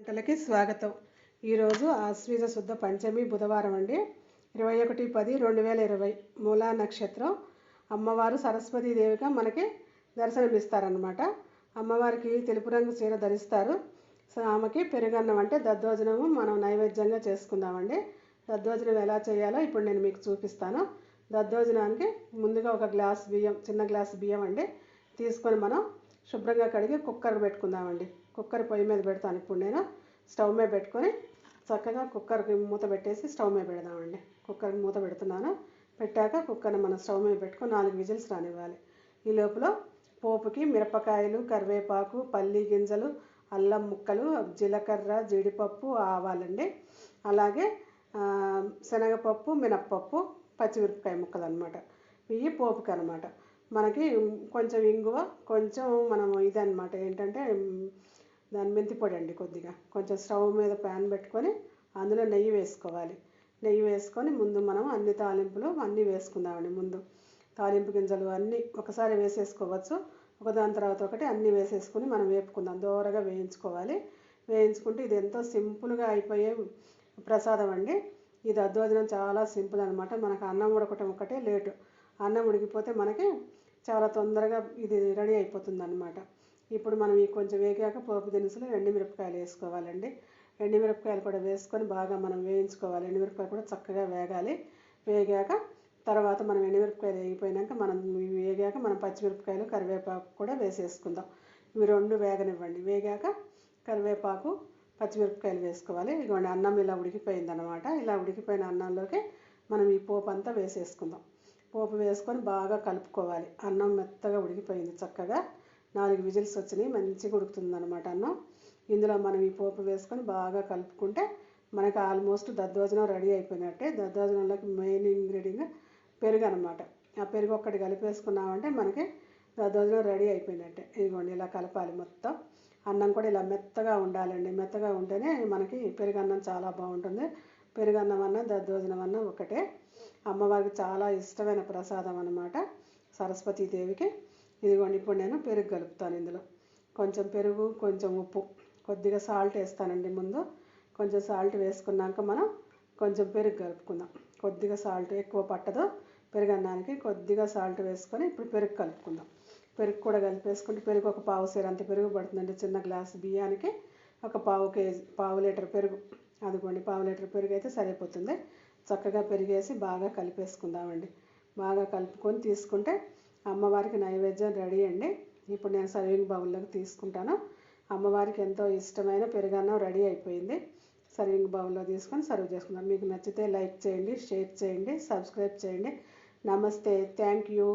వంటలకి స్వాగతం. ఈరోజు ఆశ్వీజ శుద్ధ పంచమి బుధవారం అండి. 21/10/2020 మూలా నక్షత్రం. అమ్మవారు సరస్వతీదేవిగా మనకి దర్శనమిస్తారనమాట. అమ్మవారికి తెలుపు రంగు చీర ధరిస్తారు. ఆమెకి పెరుగన్నం అంటే దద్దోజనము మనం నైవేద్యంగా చేసుకుందామండి. దద్దోజనం ఎలా చేయాలో ఇప్పుడు నేను మీకు చూపిస్తాను. దద్దోజనానికి ముందుగా ఒక గ్లాస్ బియ్యం, చిన్న గ్లాస్ బియ్యం అండి తీసుకొని మనం శుభ్రంగా కడిగి కుక్కర్ పెట్టుకుందామండి. కుక్కర్ పొయ్యి మీద పెడతాను. ఇప్పుడు నేను స్టవ్ మీద పెట్టుకొని చక్కగా కుక్కర్కి మూత పెట్టేసి స్టవ్ మీద పెడదామండి. కుక్కర్కి మూత పెడుతున్నాను. పెట్టాక కుక్కర్ని మనం స్టవ్ మీద పెట్టుకొని 4 విజిల్స్ రానివ్వాలి. ఈ లోపల పోపుకి మిరపకాయలు, కరివేపాకు, పల్లి గింజలు, అల్లం ముక్కలు, జీలకర్ర, జీడిపప్పు, ఆవాలండి, అలాగే శనగపప్పు, మినప్పప్పు, పచ్చిమిరపకాయ ముక్కలు అనమాట. ఇవి పోపుకి అనమాట. మనకి కొంచెం ఇంగువ, కొంచెం మనం ఇదనమాట ఏంటంటే దాని మెంతి పొడి అండి. కొద్దిగా కొంచెం స్టవ్ మీద ప్యాన్ పెట్టుకొని అందులో నెయ్యి వేసుకోవాలి. నెయ్యి వేసుకొని ముందు మనం అన్ని తాలింపులు అన్నీ వేసుకుందామండి. ముందు తాలింపు గింజలు అన్నీ ఒకసారి వేసేసుకోవచ్చు. ఒకదాని తర్వాత ఒకటి అన్నీ వేసేసుకొని మనం వేపుకుందాం. దోరగా వేయించుకోవాలి. వేయించుకుంటే ఇది ఎంతో సింపుల్గా అయిపోయే ప్రసాదం అండి. ఈ దద్దోజనం చాలా సింపుల్ అనమాట. మనకు అన్నం ఉడకటం ఒకటే లేటు. అన్నం ఉడికిపోతే మనకి చాలా తొందరగా ఇది రెడీ అయిపోతుంది అనమాట. ఇప్పుడు మనం ఈ కొంచెం వేగాక పోపు దినుసులు ఎండుమిరపకాయలు వేసుకోవాలండి. ఎండుమిరపకాయలు కూడా వేసుకొని బాగా మనం వేయించుకోవాలి. ఎండుమిరపకాయలు కూడా చక్కగా వేగాలి. వేగాక తర్వాత మనం ఎండుమిరపకాయలు వేగిపోయినాక వేగాక మనం పచ్చిమిరపకాయలు, కరివేపాకు కూడా వేసేసుకుందాం. ఇవి రెండు వేగనివ్వండి. వేగాక కరివేపాకు, పచ్చిమిరపకాయలు వేసుకోవాలి. ఇదిగోండి అన్నం ఇలా ఉడికిపోయిందనమాట. ఇలా ఉడికిపోయిన అన్నంలోకి మనం ఈ పోపు అంతా వేసేసుకుందాం. పోపు వేసుకొని బాగా కలుపుకోవాలి. అన్నం మెత్తగా ఉడికిపోయింది. చక్కగా 4 విజిల్స్ వచ్చినాయి. మంచిగా ఉడుకుతుంది అనమాట అన్నం. ఇందులో మనం ఈ పోపు వేసుకొని బాగా కలుపుకుంటే మనకి ఆల్మోస్ట్ దద్దోజనం రెడీ అయిపోయినట్టే. దద్దోజనంలోకి మెయిన్ ఇంగ్రీడియంట్ పెరుగు అనమాట. ఆ పెరుగు ఒక్కటి కలిపేసుకున్నామంటే మనకి దద్దోజనం రెడీ అయిపోయినట్టే. ఇదిగోండి ఇలా కలపాలి మొత్తం. అన్నం కూడా ఇలా మెత్తగా ఉండాలండి. మెత్తగా ఉంటేనే మనకి పెరుగన్నం చాలా బాగుంటుంది. పెరుగన్నం అన్న దద్దోజనం అన్న ఒకటే. అమ్మవారికి చాలా ఇష్టమైన ప్రసాదం అనమాట సరస్వతీదేవికి. ఇదిగోండి ఇప్పుడు నేను పెరుగు కలుపుతాను. ఇందులో కొంచెం పెరుగు, కొంచెం ఉప్పు, కొద్దిగా సాల్ట్ వేస్తానండి. ముందు కొంచెం సాల్ట్ వేసుకున్నాక మనం కొంచెం పెరుగు కలుపుకుందాం. కొద్దిగా సాల్ట్, ఎక్కువ పట్టదు పెరుగన్నానికి. కొద్దిగా సాల్ట్ వేసుకొని ఇప్పుడు పెరుగు కలుపుకుందాం. పెరుగు కూడా కలిపేసుకుంటే పెరుగు ఒక పావు సేరు అంత పెరుగు పడుతుందండి. చిన్న గ్లాసు బియ్యానికి ఒక పావు లీటర్ పెరుగు. అదిగోండి పావు లీటర్ పెరుగు అయితే సరిపోతుంది. చక్కగా పెరిగేసి బాగా కలిపేసుకుందామండి. బాగా కలుపుకొని తీసుకుంటే అమ్మవారికి నైవేద్యం రెడీ అండి. ఇప్పుడు నేను సర్వింగ్ బౌల్లోకి తీసుకుంటాను. అమ్మవారికి ఎంతో ఇష్టమైన పెరుగన్నం రెడీ అయిపోయింది. సర్వింగ్ బౌల్లో తీసుకొని సర్వ్ చేసుకుందాం. మీకు నచ్చితే లైక్ చేయండి, షేర్ చేయండి, సబ్స్క్రైబ్ చేయండి. నమస్తే. Thank you.